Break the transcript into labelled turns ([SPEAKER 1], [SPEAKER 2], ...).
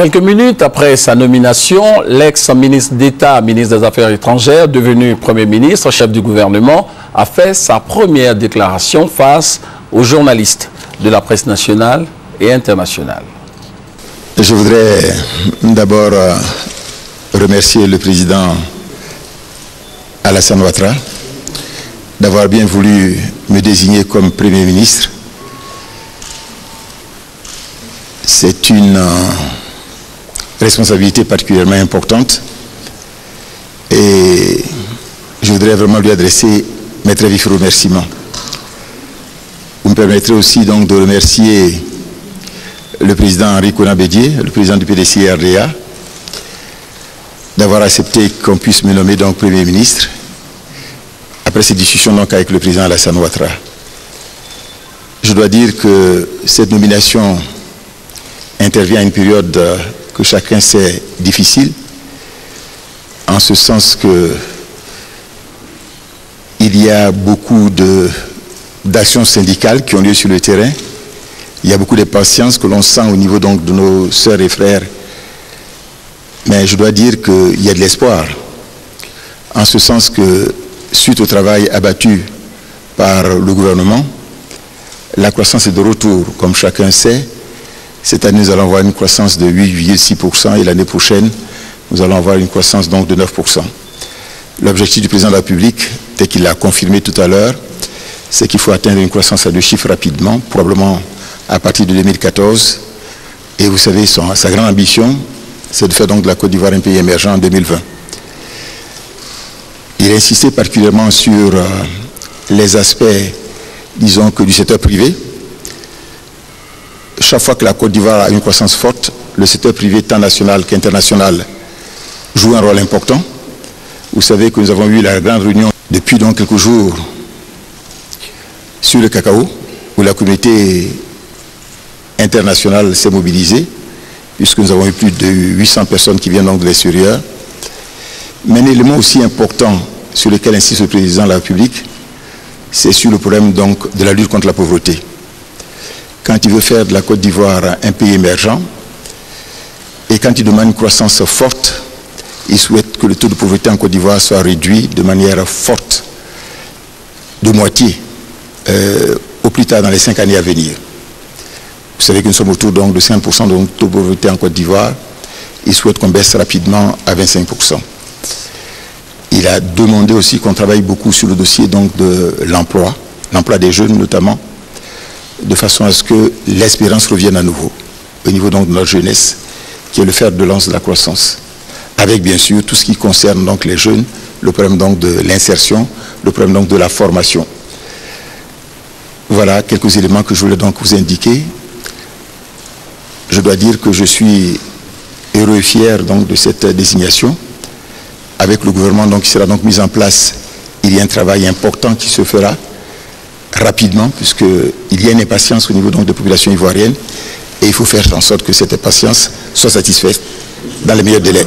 [SPEAKER 1] Quelques minutes après sa nomination, l'ex-ministre d'État, ministre des Affaires étrangères, devenu Premier ministre, chef du gouvernement, a fait sa première déclaration face aux journalistes de la presse nationale et internationale.
[SPEAKER 2] Je voudrais d'abord remercier le président Alassane Ouattara d'avoir bien voulu me désigner comme Premier ministre. C'est une responsabilité particulièrement importante et je voudrais vraiment lui adresser mes très vifs remerciements. Vous me permettrez aussi donc de remercier le président Henri Konan Bédié, le président du PDC-RDA, d'avoir accepté qu'on puisse me nommer donc Premier ministre après ces discussions donc avec le président Alassane Ouattara. Je dois dire que cette nomination intervient à une période que chacun sait difficile, en ce sens que il y a beaucoup d'actions syndicales qui ont lieu sur le terrain. Il y a beaucoup de patience que l'on sent au niveau donc de nos sœurs et frères. Mais je dois dire qu'il y a de l'espoir, en ce sens que suite au travail abattu par le gouvernement, la croissance est de retour, comme chacun sait. Cette année, nous allons avoir une croissance de 8,6% et l'année prochaine, nous allons avoir une croissance donc de 9%. L'objectif du président de la République, tel qu'il l'a confirmé tout à l'heure, c'est qu'il faut atteindre une croissance à 2 chiffres rapidement, probablement à partir de 2014. Et vous savez, sa grande ambition, c'est de faire donc de la Côte d'Ivoire un pays émergent en 2020. Il a insisté particulièrement sur les aspects, disons que du secteur privé. Chaque fois que la Côte d'Ivoire a une croissance forte, le secteur privé tant national qu'international joue un rôle important. Vous savez que nous avons eu la grande réunion depuis donc quelques jours sur le cacao, où la communauté internationale s'est mobilisée, puisque nous avons eu plus de 800 personnes qui viennent donc de l'extérieur. Mais un élément aussi important sur lequel insiste le président de la République, c'est sur le problème donc de la lutte contre la pauvreté. Quand il veut faire de la Côte d'Ivoire un pays émergent, et quand il demande une croissance forte, il souhaite que le taux de pauvreté en Côte d'Ivoire soit réduit de manière forte, de moitié, au plus tard dans les 5 années à venir. Vous savez que nous sommes autour donc de 5% de taux de pauvreté en Côte d'Ivoire. Il souhaite qu'on baisse rapidement à 25%. Il a demandé aussi qu'on travaille beaucoup sur le dossier donc de l'emploi des jeunes notamment, de façon à ce que l'espérance revienne à nouveau, au niveau donc de notre jeunesse, qui est le fer de lance de la croissance. Avec bien sûr tout ce qui concerne donc les jeunes, le problème donc de l'insertion, le problème donc de la formation. Voilà quelques éléments que je voulais donc vous indiquer. Je dois dire que je suis heureux et fier donc de cette désignation. Avec le gouvernement donc, qui sera donc mis en place, il y a un travail important qui se fera rapidement, puisqu'il y a une impatience au niveau donc des populations ivoiriennes, et il faut faire en sorte que cette impatience soit satisfaite dans les meilleurs délais.